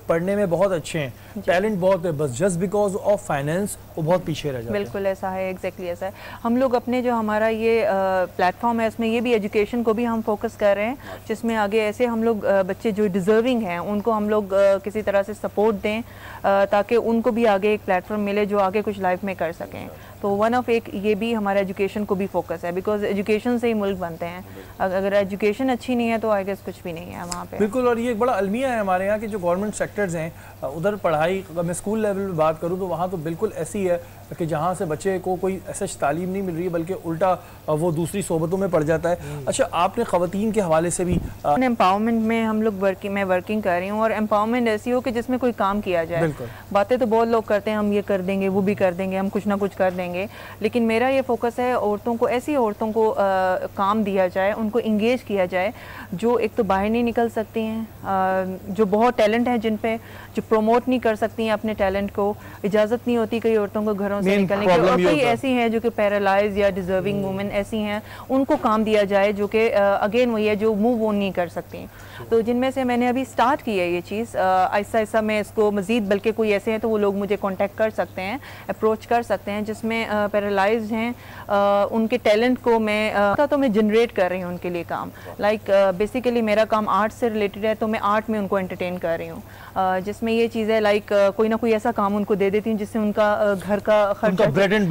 پڑھنے میں بہت اچھے ہیں، ٹیلنٹ بہت ہے، بس جسٹ بیکاز آف فائنینس وہ بہت پیچھے رہ جاتے ہیں۔ بالکل ایسا ہے، ایگزیکٹلی ایسا ہے۔ ہم لوگ اپنے جو ہمارا یہ پلیٹ فارم ہے اس میں یہ بھی ایجوکیشن کو بھی ہم فوکس کر رہے ہیں، جس میں آگے ایسے ہم لوگ بچے جو ڈیزرونگ ہیں ان کو ہم لوگ کسی طرح سے سپورٹ دیں تاکہ ان کو بھی آگے ایک پلیٹ فارم ملے جو آگے کچھ لائف میں کر سکیں۔ تو ون آف ایک یہ بھی ہمارا ایجوکیشن کو بھی فوکس ہے، بیکاز ایجوکیشن سے ہی ملک بنتے ہیں، اگر ایجوکیشن اچھی نہیں ہے تو آئی گیس کچھ بھی نہیں ہے وہاں پہ۔ بالکل، اور یہ ایک بڑا المیہ ہے ہمارے یہاں کہ جو گورنمنٹ سیکٹرز ہیں ادھر پڑھائی، اگر میں اسکول لیول پہ بات کروں تو وہاں تو بالکل ایسی ہے کہ جہاں سے بچے کو کوئی ایسا تعلیم نہیں مل رہی ہے بلکہ الٹا وہ دوسری صحبتوں میں پڑ جاتا ہے۔ اچھا، آپ نے خواتین کے حوالے سے بھی امپاورمنٹ میں ہم لوگ میں ورکنگ کر رہی ہوں، اور امپاورمنٹ ایسی ہو کہ جس میں کوئی کام کیا جائے۔ باتیں تو بہت لوگ کرتے ہیں، ہم یہ کر دیں گے، وہ بھی کر دیں گے، ہم کچھ نہ کچھ کر دیں گے، لیکن میرا یہ فوکس ہے عورتوں کو، ایسی عورتوں کو کام دیا جائے، ان کو انگیج کیا جائے جو ایک تو باہر نہیں نکل سکتی ہیں، جو بہت ٹیلنٹ ہیں جن پہ، جو پروموٹ نہیں کر سکتی ہیں اپنے ٹیلنٹ کو، اجازت نہیں ہوتی کئی عورتوں کو گھروں سے نکلنے کی، اور کئی ایسی ہیں جو کہ پیرالائز یا ڈیزرونگ وومن ایسی ہیں، ان کو کام دیا جائے جو کہ اگین وہی ہے جو موو آن نہیں کر سکتی۔ تو جن میں سے میں نے ابھی سٹارٹ کی ہے یہ چیز، آہستہ آہستہ میں اس کو مزید، بلکہ کوئی ایسے ہیں تو وہ لوگ مجھے کانٹیکٹ کر سکتے ہیں، اپروچ کر سکتے ہیں، جس میں پیرالائزڈ ہیں، ان کے ٹیلنٹ کو میں جنریٹ کر رہی ہوں ان کے لیے کام۔ لائک بیسیکلی میرا کام آرٹ سے ریلیٹڈ ہے، تو میں آرٹ میں ان کو انٹرٹین کر رہی ہوں، جس میں یہ چیز ہے لائک کوئی نہ کوئی ایسا کام ان کو دے دیتی ہوں جس سے ان کا گھر کا خرچہ بریڈ اینڈ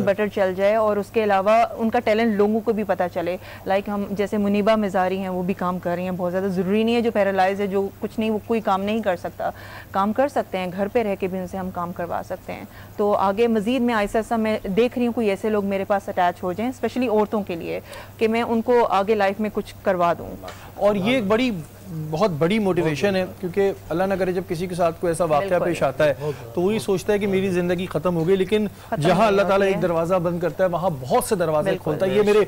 بٹر چل جائے، اور اس کے علاوہ ان کا ٹیلنٹ لوگوں کو بھی پتہ چلے. لائک ہم جیسے منیبہ مزاری ہیں، وہ بھی کام کر رہی ہیں. بہت زیادہ ضروری نہیں ہے جو پیرالائز ہے، جو کچھ نہیں، وہ کوئی کام نہیں کر سکتا، کام کر سکتے ہیں، گھر پہ رہ کے بھی ان سے ہم کام کروا سکتے ہیں. تو آگے مزید میں ایسا ایسا میں دیکھ رہی ہوں کوئی ایسے لوگ میرے پاس اٹیچ ہو جائیں، اسپیشلی عورتوں کے لیے، کہ میں ان کو آگے لائف میں کچھ کروا دوں. اور یہ ایک بہت بڑی موٹیویشن ہے، کیونکہ اللہ نہ کرے جب کسی کے ساتھ کوئی ایسا واقعہ پیش آتا ہے تو وہی سوچتا ہے کہ میری زندگی ختم ہو گئی، لیکن جہاں اللہ تعالیٰ ایک دروازہ بند کرتا ہے وہاں بہت سے دروازے کھولتا ہے. یہ میرے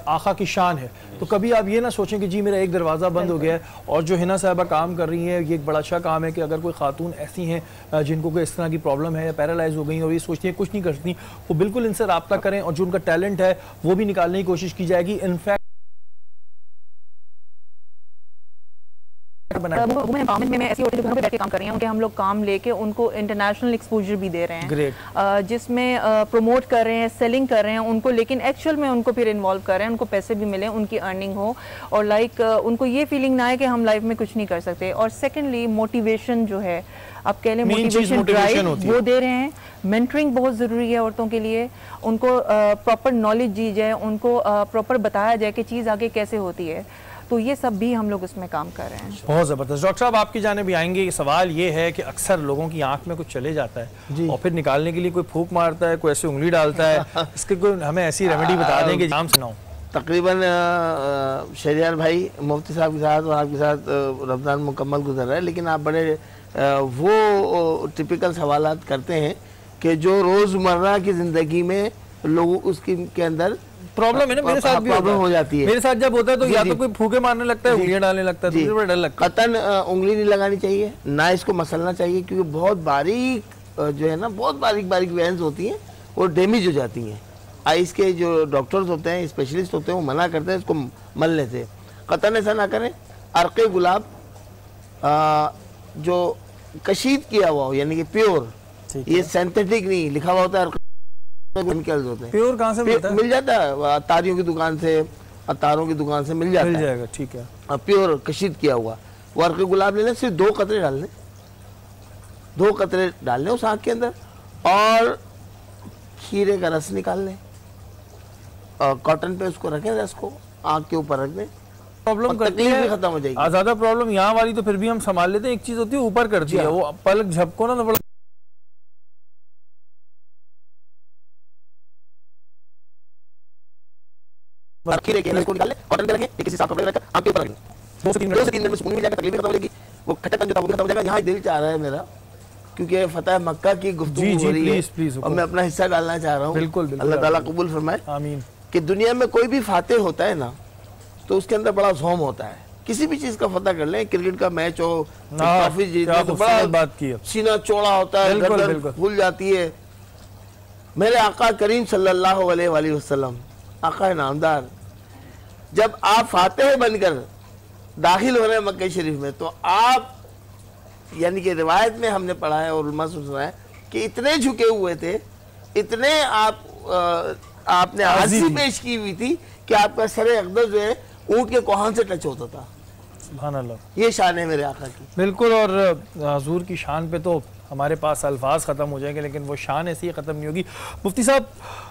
آقا کی شان ہے. تو کبھی آپ یہ نہ سوچیں کہ جی میرا ایک دروازہ بند ہو گیا ہے. اور جو ہنا صاحبہ کام کر رہی ہیں، یہ ایک بڑا اچھا کام ہے کہ اگر کوئی خاتون ایسی ہیں جن کو کوئی اس طرح کی پرابلم ہے یا پیرالائز ہو گئی اور یہ سوچتی ہیں کچھ نہیں کر سکتی، وہ بالکل ان سے رابطہ کریں اور جو ان کا ٹیلنٹ ہے وہ بھی نکالنے کی کوشش کی جائے گی. انفیکٹ میں ایسی عورتیں جو گھروں پہ بیٹھ کے کام کر رہی ہیں، ان کے ہم لوگ کام لے کے ان کو انٹرنیشنل ایکسپوجر بھی دے رہے ہیں، جس میں پروموٹ کر رہے ہیں، سیلنگ کر رہے ہیں ان کو، لیکن ایکچوئل میں ان کو پھر انوالو کر رہے ہیں، ان کو پیسے بھی ملیں، ان کی ارننگ ہو، اور لائک ان کو یہ فیلنگ نہ آئے کہ ہم لائف میں کچھ نہیں کر سکتے. اور سیکنڈلی موٹیویشن جو ہے، آپ کہہ لیں موٹیویشن ڈرائیو وہ دے رہے ہیں. مینٹرنگ بہت ضروری ہے عورتوں کے لیے، ان کو پراپر نالج دی جائے، ان کو پراپر بتایا جائے کہ چیز آگے کیسے ہوتی ہے. تو یہ سب بھی ہم لوگ اس میں کام کر رہے ہیں. بہت زبردست. ڈاکٹر صاحب آپ کی جانب بھی آئیں گے. سوال یہ ہے کہ اکثر لوگوں کی آنکھ میں کچھ چلے جاتا ہے اور پھر نکالنے کے لیے کوئی پھونک مارتا ہے، کوئی ایسی انگلی ڈالتا ہے، اس کے کوئی ہمیں ایسی ریمیڈی بتا دیں کہ نام سناؤں. تقریباً شہریار بھائی مفتی صاحب کے ساتھ اور آپ کے ساتھ رمضان مکمل گزر رہا ہے، لیکن آپ بڑے وہ ٹپیکل سوالات کرتے ہیں کہ جو روزمرہ کی زندگی میں لوگوں اس کے اندر پرابلم ہے نا. میرے ساتھ بھی ہو جاتی ہے. میرے ساتھ جب ہوتا ہے تو یا تو کوئی پھونکے مارنے لگتا ہے، انگلیاں ڈالنے لگتا ہے، تو ڈر لگتا ہے. قطن انگلی نہیں لگانی چاہیے، نہ اس کو مسلنا چاہیے، کیونکہ بہت باریک جو ہے نا، بہت باریک وینز ہوتی ہیں، وہ ڈیمیج ہو جاتی ہیں. آئس کے جو ڈاکٹرز ہوتے ہیں، اسپیشلسٹ ہوتے ہیں، وہ منع کرتے ہیں اس کو ملنے سے. قطن ایسا نہ کریں. عرق گلاب جو کشید کیا ہوا ہو، یعنی کہ پیور، یہ سینتھیٹک نہیں لکھا ہوا ہوتا ہے، کیمیکلز ہوتے ہیں. پیور کہاں سے ملتا ہے؟ مل جاتا ہے تاریوں کی دکان سے، اتاروں کی دکان سے مل جاتا ہے. مل جائے گا، ٹھیک ہے. پیور کشید کیا ہوا وہ عرق گلاب لے لیں، صرف 2 قطرے ڈال لیں، 2 قطرے ڈال لیں اس آنکھ کے اندر، اور کھیرے کا رس نکال لیں اور کاٹن پہ اس کو رکھیں، رس کو آنکھ کے اوپر رکھ دیں. پرابلم کرتی ہے، ختم ہو جائے گی. زیادہ پرابلم یہاں والی تو پھر بھی ہم سنبھال لیتے ہیں. ایک چیز ہوتی ہے اوپر کرتی ہے، وہ پلک جھپکو نا تو بڑا کھیرے کے رس کو نکال لیں، کاٹن پہ رکھیں، کسی صاف کپڑے رکھ کر آنکھ کے اوپر رکھ دیں. 2 سے 3 منٹ میں سکون مل جائے گا، تکلیف ختم ہو جائے گی، وہ کھٹا پن جو تھا وہ ختم ہو جائے گا. یہاں دل چاہ رہا ہے میرا، کیونکہ فتح مکہ کی گفتگو ہو رہی ہے اور میں اپنا حصہ ڈالنا چاہ رہا ہوں. بالکل اللہ تعالیٰ قبول فرمائے. آمین. کہ دنیا میں کوئی بھی فاتح ہوتا ہے نا تو اس کے اندر بڑا زوم ہوتا ہے. کسی بھی چیز کا فتح کر لیں، کرکٹ کا میچ ہو، ٹرافی جیتنے تو بڑا سینہ چوڑا ہوتا ہے، گردن پھول جاتی ہے. میرے آقا کریم صلی اللہ علیہ وآلہ وسلم، آقا نامدار، جب آپ فاتح بن کر داخل ہو رہے ہیں مکہ شریف میں، تو آپ یعنی کہ روایت میں ہم نے پڑھا ہے اور علماء سے سنا ہے کہ اتنے جھکے ہوئے تھے، اتنے آپ نے عاجزی پیش کی ہوئی تھی کہ آپ کا سر اقدس جو ہے اونٹ کے کوہان سے ٹچ ہوتا تھا. سبحان اللہ. یہ شان ہے میرے آقا کی. بالکل. اور حضور کی شان پہ تو ہمارے پاس الفاظ ختم ہو جائیں گے، لیکن وہ شان ایسی ختم نہیں ہوگی. مفتی صاحب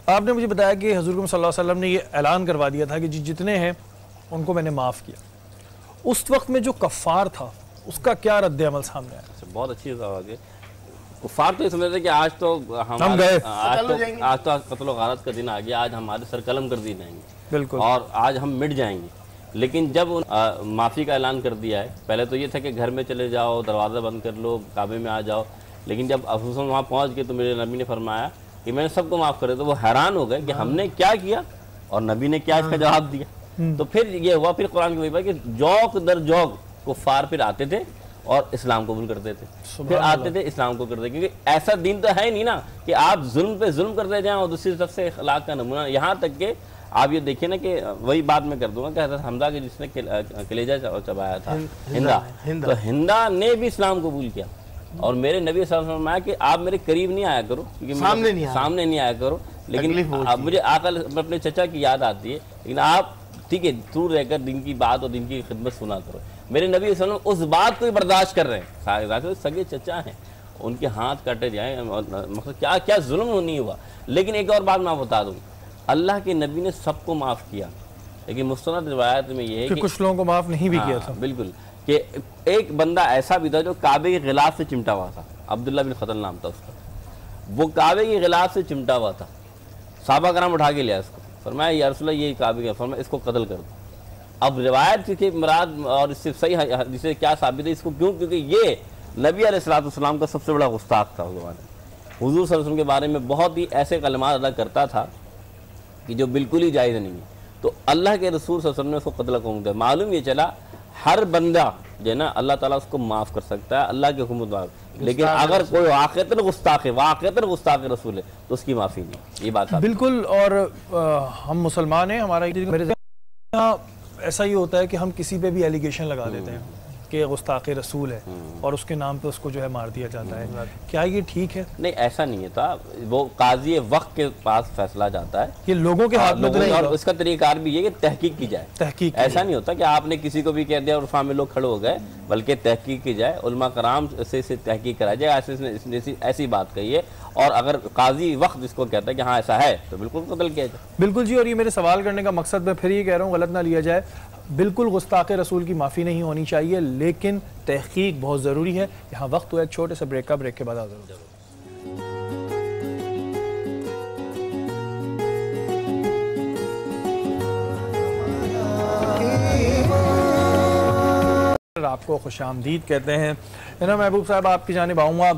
آپ نے مجھے بتایا کہ حضور صلی اللہ علیہ وسلم نے یہ اعلان کروا دیا تھا کہ جتنے ہیں ان کو میں نے معاف کیا. اس وقت میں جو کفار تھا اس کا کیا رد عمل سامنے آیا؟ بہت اچھی بات ہے. کفار تو یہ سمجھتے ہیں کہ آج تو آج تو قتل و غارت کا دن آ گیا، آج ہمارے سر قلم کر دی جائیں گے. بالکل. اور آج ہم مٹ جائیں گے. لیکن جب معافی کا اعلان کر دیا ہے، پہلے تو یہ تھا کہ گھر میں چلے جاؤ، دروازہ بند کر لو، کعبے میں آ جاؤ. لیکن جب افسوس وہاں پہنچ گئے تو میرے نبی نے فرمایا کہ میں نے سب کو معاف کرے. تو وہ حیران ہو گئے کہ ہم نے کیا کیا اور نبی نے کیا اس کا جواب دیا. تو پھر یہ ہوا، پھر قرآن کی وہی بات کہ جوک در جوک کفار پھر آتے تھے اور اسلام قبول کرتے تھے، پھر آتے تھے اسلام کو کرتے. کیونکہ ایسا دین تو ہے نہیں نا کہ آپ ظلم پہ ظلم کرتے جائیں اور دوسری طرف سے اخلاق کا نمونہ. یہاں تک کہ آپ یہ دیکھیں نا کہ وہی بات میں کر دوں گا کہ حضرت حمزہ کے جس نے کلیجہ چبایا تھا، ہندا، تو ہندا نے بھی اسلام قبول کیا. اور میرے نبی صلی اللہ علیہ وسلم فرمایا کہ آپ میرے قریب نہیں آیا کرو، کیونکہ سامنے نہیں آیا کرو. لیکن مجھے آقا اپنے چچا کی یاد آتی ہے، لیکن آپ ٹھیک ہے دور رہ کر دین کی بات اور دین کی خدمت سنا کرو. میرے نبی صلی اللہ علیہ وسلم اس بات کو ہی برداشت کر رہے ہیں، سگے چچا ہیں ان کے ہاتھ کٹے جائیں، مطلب کیا کیا ظلم نہیں ہوا. لیکن ایک اور بات میں آپ بتا دوں، اللہ کے نبی نے سب کو معاف کیا، لیکن مستند روایت میں یہ ہے کہ کچھ لوگوں کو معاف نہیں بھی کیا تھا. بالکل، کہ ایک بندہ ایسا بھی تھا جو کعبے کے غلاف سے چمٹا ہوا تھا، عبداللہ بن خطل نام تھا اس کا. وہ کعبے کے غلاف سے چمٹا ہوا تھا، صحابہ کرام اٹھا کے لیا اس کو، فرمایا یا رسول اللہ یہ کعبے کا، فرمایا اس کو قتل کر دو. اب روایت کی مراد اور اس سے صحیح حدیث سے کیا ثابت ہے اس کو، کیوں؟ کیونکہ یہ نبی علیہ السلام کا سب سے بڑا گستاخ تھا اس زمانے میں. حضور صلی اللہ علیہ وسلم کے بارے میں بہت ہی ایسے کلمات ادا کرتا تھا کہ جو بالکل ہی جائز نہیں ہے. تو اللہ کے رسول صلی اللہ علیہ وسلم نے اس کو قتل کا حکم دیا. معلوم یہ چلا ہر بندہ جو ہے نا اللہ تعالیٰ اس کو معاف کر سکتا ہے اللہ کے حکم معاف، لیکن اگر کوئی واقعتاً گستاخ رسول ہے تو اس کی معافی نہیں. یہ بات بالکل. اور ہم مسلمان ہیں، ہمارا ایسا ہی ہوتا ہے کہ ہم کسی پہ بھی ایلیگیشن لگا دیتے ہیں کہ گستاخ رسول ہے اور اس کے نام پہ اس کو جو ہے مار دیا جاتا ہے. کیا یہ ٹھیک ہے؟ نہیں، ایسا نہیں تھا. وہ قاضی وقت کے پاس فیصلہ جاتا ہے، یہ لوگوں کے ہاتھ میں اور اس کا طریقہ کار بھی یہ کہ تحقیق کی جائے. تحقیق ایسا نہیں ہوتا کہ آپ نے کسی کو بھی کہہ دیا اور فام لوگ کھڑے ہو گئے، بلکہ تحقیق کی جائے، علماء کرام سے تحقیق کرائی جائے. ایسی بات کہی ہے، اور اگر قاضی وقت اس کو کہتا ہے کہ ہاں ایسا ہے تو بالکل قتل کیا جائے. بالکل جی. اور یہ میرے سوال کرنے کا مقصد میں پھر یہ کہہ رہا ہوں، غلط نہ لیا جائے، بالکل گستاخ رسول کی معافی نہیں ہونی چاہیے، لیکن تحقیق بہت ضروری ہے. یہاں وقت ہوا ہے چھوٹے سے بریک کا، بریک کے بعد ضرور. آپ کو خوش آمدید کہتے ہیں. محبوب صاحب آپ کی جانب آؤں گا.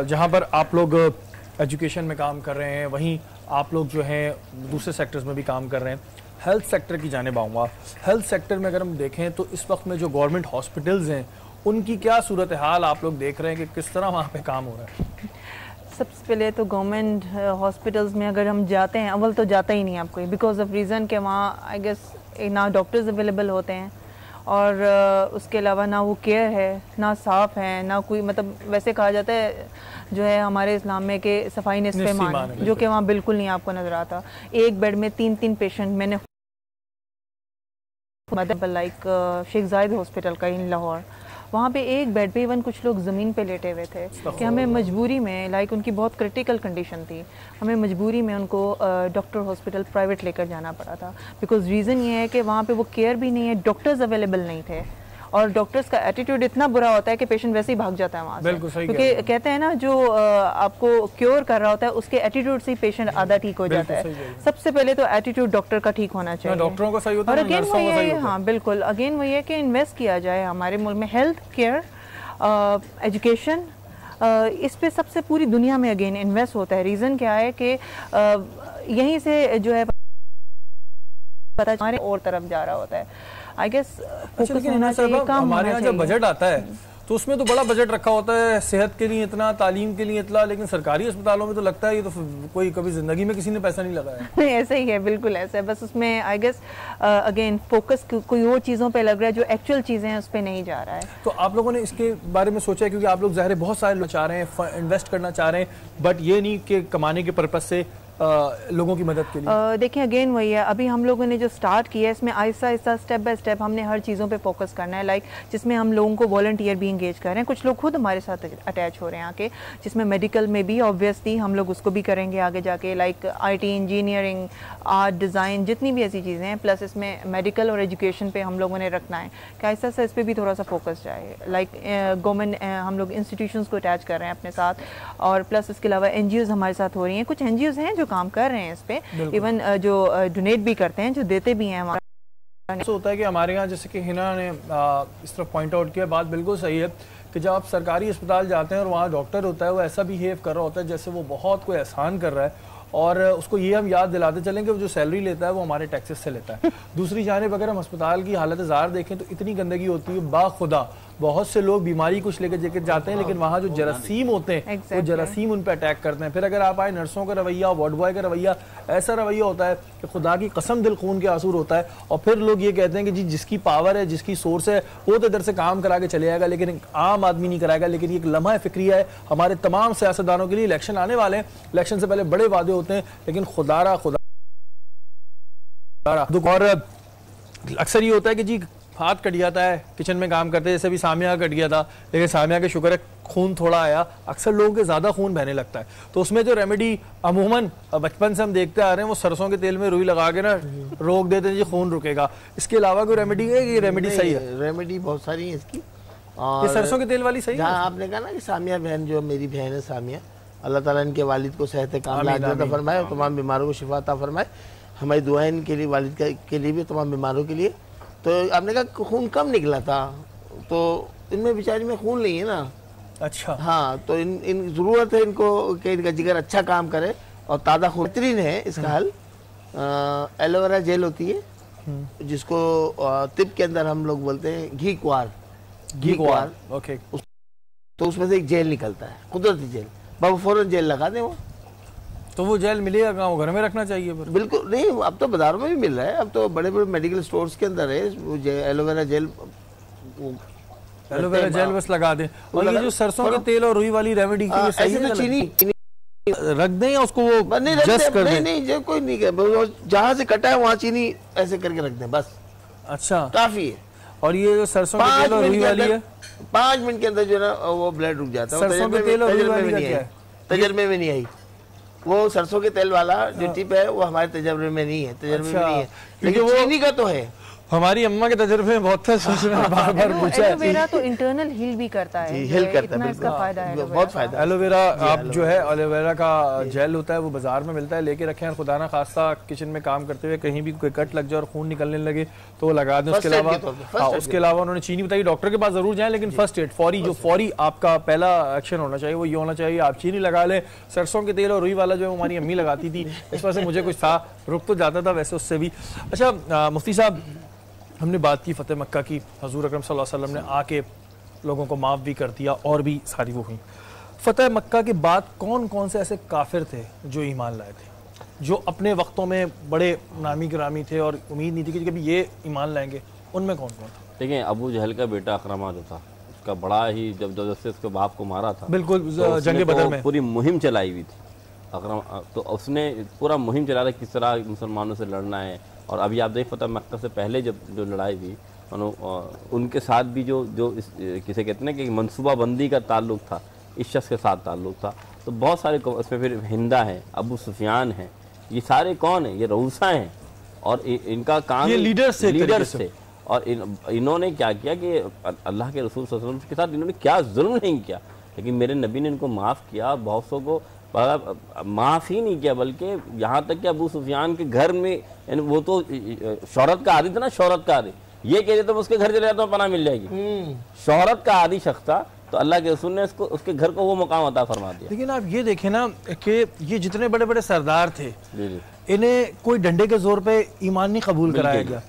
جہاں پر آپ لوگ ایجوکیشن میں کام کر رہے ہیں، وہیں آپ لوگ جو ہیں دوسرے سیکٹرز میں بھی کام کر رہے ہیں. ہیلتھ سیکٹر کی جانب آؤں گا. ہیلتھ سیکٹر میں اگر ہم دیکھیں تو اس وقت میں جو گورنمنٹ ہاسپٹلز ہیں ان کی کیا صورتحال آپ لوگ دیکھ رہے ہیں کہ کس طرح وہاں پہ کام ہو رہا ہے؟ سب سے پہلے تو گورنمنٹ ہاسپٹلز میں اگر ہم جاتے ہیں، اول تو جاتا ہی نہیں آپ کوئی، بیکاز آف ریزن کہ وہاں آئی گیس نہ ڈاکٹرز اویلیبل ہوتے ہیں، اور اس کے علاوہ نہ وہ کیئر ہے، نہ صاف ہے، نہ کوئی مطلب ویسے کہا جاتا ہے جو ہے ہمارے اسلام میں کہ صفائی نصف ایمان ہے، جو کہ وہاں بالکل نہیں آپ کو نظر آتا. ایک بیڈ میں 3 پیشنٹ میں نے لائک شیخ زائد ہاسپٹل کا ان لاہور، وہاں پہ ایک بیڈ پہ ایون کچھ لوگ زمین پہ لیٹے ہوئے تھے کہ ہمیں مجبوری میں لائک ان کی بہت کرٹیکل کنڈیشن تھی، ہمیں مجبوری میں ان کو ڈاکٹر ہاسپٹل پرائیویٹ لے کر جانا پڑا تھا. بیکاز ریزن یہ ہے کہ وہاں پہ وہ کیئر بھی نہیں ہے، ڈاکٹرز اویلیبل نہیں تھے، اور ڈاکٹرز کا ایٹیٹیوڈ اتنا برا ہوتا ہے کہ پیشنٹ ویسے ہی بھاگ جاتا ہے وہاں سے. کیونکہ کہتے ہیں نا جو آپ کو کیور کر رہا ہوتا ہے اس کے ایٹیٹیوڈ سے ہی پیشنٹ آدھا ٹھیک ہو جاتا ہے. سب سے پہلے تو ایٹیٹیوڈ ڈاکٹر کا ٹھیک ہونا چاہیے، ڈاکٹروں کا صحیح ہوتا ہے، اور اگین وہ یہ ہے، ہاں بالکل، اگین وہ یہ کہ انویسٹ کیا جائے ہمارے ملک میں ہیلتھ کیئر، ایجوکیشن، اس پہ سب سے پوری دنیا میں اگین انویسٹ ہوتا ہے. ریزن کیا ہے کہ یہیں سے جو ہے پتہ ہمارے اور طرف جا رہا ہوتا ہے. آئی گیس ہمارے یہاں جب بجٹ آتا ہے تو اس میں تو بڑا بجٹ رکھا ہوتا ہے، صحت کے لیے اتنا، تعلیم کے لیے اتنا، لیکن سرکاری اسپتالوں میں تو لگتا ہے یہ تو کوئی کبھی زندگی میں کسی نے پیسہ نہیں لگایا. نہیں ایسا ہی ہے، بالکل ایسا ہے، بس اس میں آئی گیس اگین فوکس کوئی اور چیزوں پہ لگ رہا ہے جو ایکچوئل چیزیں ہیں اس پہ نہیں جا رہا ہے. تو آپ لوگوں نے اس کے بارے میں سوچا ہے؟ کیونکہ آپ لوگ ظاہر بہت سارے لوگ چاہ رہے ہیں، انویسٹ کرنا چاہ رہے ہیں، بٹ یہ نہیں کہ کمانے کے پرپس سے، لوگوں کی مدد کے لیے. دیکھیں اگین وہی ہے، ابھی ہم لوگوں نے جو سٹارٹ کیا ہے اس میں آہستہ آہستہ اسٹیپ بائی اسٹیپ ہم نے ہر چیزوں پہ فوکس کرنا ہے، لائک جس میں ہم لوگوں کو والنٹیئر بھی انگیج کر رہے ہیں، کچھ لوگ خود ہمارے ساتھ اٹیچ ہو رہے ہیں آکے، جس میں میڈیکل میں بھی آبویسلی ہم لوگ اس کو بھی کریں گے آگے جا کے، like I T, engineering, art, design, جتنی بھی ایسی چیزیں ہیں، پلس اس میں میڈیکل اور ایجوکیشن پہ ہم لوگوں نے رکھنا ہے کہ آہستہ آہستہ اس پہ بھی تھوڑا سا فوکس جائے. لائک گورنمنٹ ہم لوگ انسٹیٹیوشنس کو اٹیچ کر رہے ہیں اپنے ساتھ، اور پلس اس کے علاوہ این جی اوز ہمارے ساتھ ہو رہی ہیں. کچھ این جی اوز ہیں جو کام کر رہے ہیں اس پہ، ایون جو ڈونیٹ بھی کرتے ہیں، جو دیتے بھی ہیں. ایسا ہوتا ہے کہ ہمارے یہاں جیسے کہ ہنا نے اس طرف پوائنٹ آؤٹ کیا، بات بالکل صحیح ہے کہ جب آپ سرکاری اسپتال جاتے ہیں اور وہاں ڈاکٹر ہوتا ہے وہ ایسا بیہیو کر رہا ہوتا ہے جیسے وہ بہت کوئی احسان کر رہا ہے، اور اس کو یہ ہم یاد دلاتے چلیں کہ وہ جو سیلری لیتا ہے وہ ہمارے ٹیکسز سے لیتا ہے. دوسری جانب اگر ہم اسپتال کی حالت ظاہر دیکھیں تو اتنی گندگی ہوتی ہے، باخدا بہت سے لوگ بیماری کچھ لے کے جاتے ہیں، لیکن وہاں جو جراثیم ہوتے ہیں وہ جراثیم ان پہ اٹیک کرتے ہیں. پھر اگر آپ آئے نرسوں کا رویہ، وارڈ بوائے کا رویہ، ایسا رویہ ہوتا ہے کہ خدا کی قسم دل خون کے آنسو ہوتا ہے. اور پھر لوگ یہ کہتے ہیں کہ جی جس کی پاور ہے، جس کی سورس ہے، وہ تو ادھر سے کام کرا کے چلے جائے گا، لیکن عام آدمی نہیں کرائے گا. لیکن یہ ایک لمحہ فکریہ ہے ہمارے تمام سیاستدانوں کے لیے. الیکشن آنے والے ہیں، الیکشن سے پہلے بڑے وعدے ہوتے ہیں، لیکن خدا اور اکثر یہ ہوتا ہے کہ جی ہاتھ کٹ جاتا ہے کچن میں کام کرتے، جیسے بھی سامیہ کا کٹ گیا تھا، لیکن سامیہ کے شکر ہے خون تھوڑا آیا، اکثر لوگوں کے زیادہ خون بہنے لگتا ہے، تو اس میں جو ریمیڈی عموماً بچپن سے ہم دیکھتے آ رہے ہیں وہ سرسوں کے تیل میں روئی لگا کے نا روک دیتے ہیں جی خون رکے گا، اس کے علاوہ کوئی ریمیڈی ہے؟ یہ ریمیڈی صحیح ہے؟ ریمیڈی بہت ساری ہیں اس کی، یہ سرسوں کے تیل والی صحیح ہے؟ جہاں آپ نے کہا نا کہ سامیہ بہن، جو میری بہن ہے سامیہ، اللہ تعالیٰ ان کے والد کو صحت کاملہ عطا فرمائے اور تمام بیماروں کو شفا عطا فرمائے، ہماری دعائیں ان کے لیے، والد کے لیے بھی، تمام بیماروں کے لیے۔ تو آپ نے کہا خون کم نکلا تھا، تو ان میں بیچاری میں خون نہیں ہے نا۔ اچھا ہاں، تو ان ضرورت ہے ان کو کہ ان کا جگر اچھا کام کرے اور تازہ خون بہترین ہے اس کا حل۔ ایلوویرا جیل ہوتی ہے جس کو طب کے اندر ہم لوگ بولتے ہیں گھی کوار، اوکے، تو اس میں سے ایک جیل نکلتا ہے، قدرتی جیل، بابا فوراً جیل لگا دیں وہ۔ تو وہ جیل ملے گا کہاں؟ وہ گھر میں رکھنا چاہیے؟ بالکل نہیں، اب تو بازاروں میں بھی مل رہا ہے، اب تو بڑے بڑے میڈیکل سٹورز کے اندر ہے ایلوویرا جیل۔ ایلوویرا جیل بس لگا دیں۔ اور یہ جو سرسوں کے تیل اور روئی والی ریمیڈی کی صحیح ہے؟ چینی رکھ دیں یا اس کو وہ جسٹ کر دیں؟ نہیں، کوئی نہیں کہ جہاں سے کٹا ہے وہاں چینی ایسے کر کے رکھ دیں بس، اچھا کافی ہے۔ اور یہ جو سرسوں کے تیل اور روئی والی ہے 5 منٹ کے اندر جو ہے نا وہ بلڈ رک جاتا ہے۔ سرسوں کے تیل اور روئی والی کا کیا ہے؟ تجربے میں نہیں آئی وہ سرسوں کے تیل والا جو ٹپ ہے، وہ ہمارے تجربے میں نہیں ہے، تجربے میں نہیں ہے، لیکن چینی کا تو ہے۔ ہماری اماں کے تجربے میں بہت تھا، بار بار پوچھا ہے۔ ایلوویرا تو انٹرنل ہیل بھی کرتا ہے، ہیل کرتا اتنا ہے، اس کا فائدہ ہے، بہت فائدہ ہے۔ ایلوویرا آپ جو ہے ایلوویرا کا جیل ہوتا ہے وہ بازار میں ملتا ہے، لے کے رکھیں، اور خدا نہ خواستہ کچن میں کام کرتے ہوئے کہیں بھی کوئی کٹ لگ جائے اور خون نکلنے لگے تو وہ لگا دیں۔ اس کے علاوہ انہوں نے چینی بتائی، ڈاکٹر کے پاس ضرور جائیں، لیکن فرسٹ ایڈ فوری آپ کا پہلا ایکشن ہونا چاہیے وہ یہ ہونا چاہیے آپ چینی لگا لیں۔ سرسوں کے تیل اور روئی والا جو ہے ہماری امی لگاتی تھی، اس وجہ سے مجھے کچھ تھا، رک تو جاتا تھا ویسے اس سے بھی۔ اچھا مفتی صاحب، ہم نے بات کی فتح مکہ کی، حضور اکرم صلی اللہ علیہ وسلم نے آ کے لوگوں کو معاف بھی کر دیا اور بھی ساری وہ ہوئی۔ فتح مکہ کے بعد کون کون سے ایسے کافر تھے جو ایمان لائے تھے، جو اپنے وقتوں میں بڑے نامی گرامی تھے اور امید نہیں تھی کہ کبھی یہ ایمان لائیں گے؟ ان میں کون کون تھا؟ دیکھیں، ابو جہل کا بیٹا اکرمہ جو تھا، اس کا بڑا ہی جب سے اس کے باپ کو مارا تھا، بالکل جنگ بدر میں پوری مہم چلائی ہوئی تھی اکرمہ، تو اس نے پورا مہم چلا رہا کس طرح مسلمانوں سے لڑنا ہے۔ اور ابھی آپ دیکھ فتح مکہ سے پہلے جو لڑائی ہوئی، ان کے ساتھ بھی جو کسے کہتے ہیں کہ منصوبہ بندی کا تعلق تھا، اس شخص کے ساتھ تعلق تھا، تو بہت سارے اس میں پھر ہندہ ہیں، ابو سفیان ہیں، یہ سارے کون ہیں؟ یہ رؤسا ہیں، اور ان کا کام لیڈرز تھے۔ اور انہوں نے کیا کیا کہ اللہ کے رسول صلی اللہ علیہ وسلم کے ساتھ انہوں نے کیا ظلم نہیں کیا، لیکن میرے نبی نے ان کو معاف کیا، بہت سو کو معاف ہی نہیں کیا، بلکہ یہاں تک کہ ابو سفیان کے گھر میں، یعنی وہ تو شہرت کا عادی تھا نا، شہرت کا عادی، یہ کہہ رہے تو اس کے گھر چلے جاتا ہوں پناہ مل جائے گی، شہرت کا عادی شخص تھا، تو اللہ کے رسول نے اس کے گھر کو وہ مقام عطا فرما دیا۔ لیکن آپ یہ دیکھیں نا کہ یہ جتنے بڑے بڑے سردار تھے، انہیں کوئی ڈنڈے کے زور پہ ایمان نہیں قبول کرایا گیا،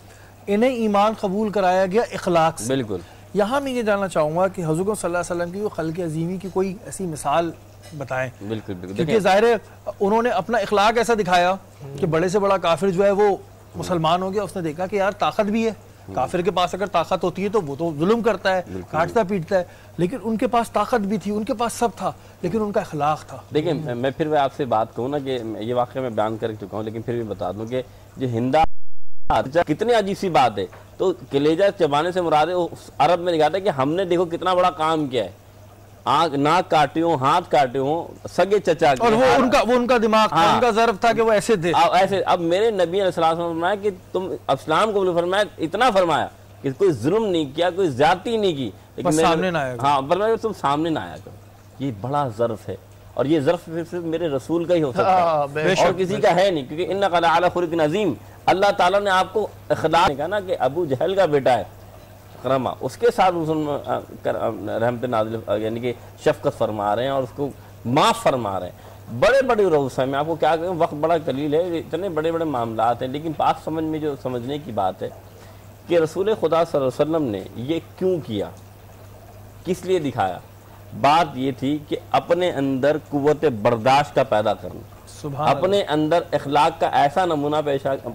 انہیں ایمان قبول کرایا گیا اخلاق سے۔ بالکل۔ یہاں میں یہ جاننا چاہوں گا کہ حضور صلی اللہ علیہ وسلم کی وہ خلق عظیمی کی کوئی ایسی مثال بتائیں۔ بالکل، کیونکہ ظاہر ہے انہوں نے اپنا اخلاق ایسا دکھایا کہ بڑے سے بڑا کافر جو ہے وہ مسلمان ہو گیا، اس نے دیکھا کہ یار طاقت بھی ہے، کافر کے پاس اگر طاقت ہوتی ہے تو وہ تو ظلم کرتا ہے، کاٹتا پیٹتا ہے، لیکن ان کے پاس طاقت بھی تھی، ان کے پاس سب تھا، لیکن ان کا اخلاق تھا۔ دیکھیں، میں پھر آپ سے بات کہوں نا کہ یہ واقعہ میں بیان کر چکا ہوں، لیکن پھر بھی بتا دوں کہ جو ہندہ کتنی عجیب سی بات ہے، تو کلیجہ چبانے سے مراد ہے، عرب میں لکھا تھا کہ ہم نے دیکھو کتنا بڑا کام کیا ہے، آنکھ ناک کاٹے ہوں، ہاتھ کاٹے ہوں، سگے چچا کے، اور وہ ان کا دماغ تھا، ان کا ظرف تھا کہ وہ ایسے تھے ایسے۔ اب میرے نبی علیہ السلام نے فرمایا کہ تم اسلام کو فرمایا، اتنا فرمایا کہ کوئی ظلم نہیں کیا، کوئی زیادتی نہیں کی، لیکن سامنے نہ آیا، ہاں فرمایا تم سامنے نہ آیا کرو، یہ بڑا ظرف ہے، اور یہ ظرف صرف میرے رسول کا ہی ہو سکتا ہے اور کسی کا ہے نہیں، کیونکہ انک لعلی خلق عظیم، اللہ تعالیٰ نے آپ کو اخلاق نے کہا نا کہ ابو جہل کا بیٹا ہے اکرمہ، اس کے ساتھ رحمت نازل یعنی کہ شفقت فرما رہے ہیں اور اس کو معاف فرما رہے ہیں۔ بڑے بڑے رؤسا، میں آپ کو کیا کہوں، وقت بڑا قلیل ہے، اتنے بڑے بڑے معاملات ہیں، لیکن بات سمجھ میں جو سمجھنے کی بات ہے کہ رسول خدا صلی اللہ علیہ وسلم نے یہ کیوں کیا، کس لیے دکھایا؟ بات یہ تھی کہ اپنے اندر قوت برداشت کا پیدا کرنا، اپنے اندر اخلاق کا ایسا نمونہ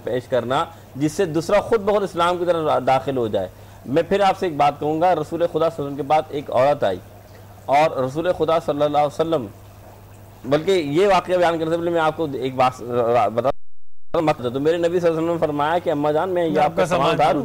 پیش کرنا جس سے دوسرا خود بخود اسلام کی طرف داخل ہو جائے۔ میں پھر آپ سے ایک بات کہوں گا، رسول خدا صلی اللہ علیہ وسلم کے بعد ایک عورت آئی، اور رسول خدا صلی اللہ علیہ وسلم، بلکہ یہ واقعہ بیان کرنے سے پہلے میں آپ کو ایک بات بتا، تو میرے نبی صلی اللہ علیہ وسلم نے فرمایا کہ اماں جان میں یہ آپ کا سمجھدار ہوں،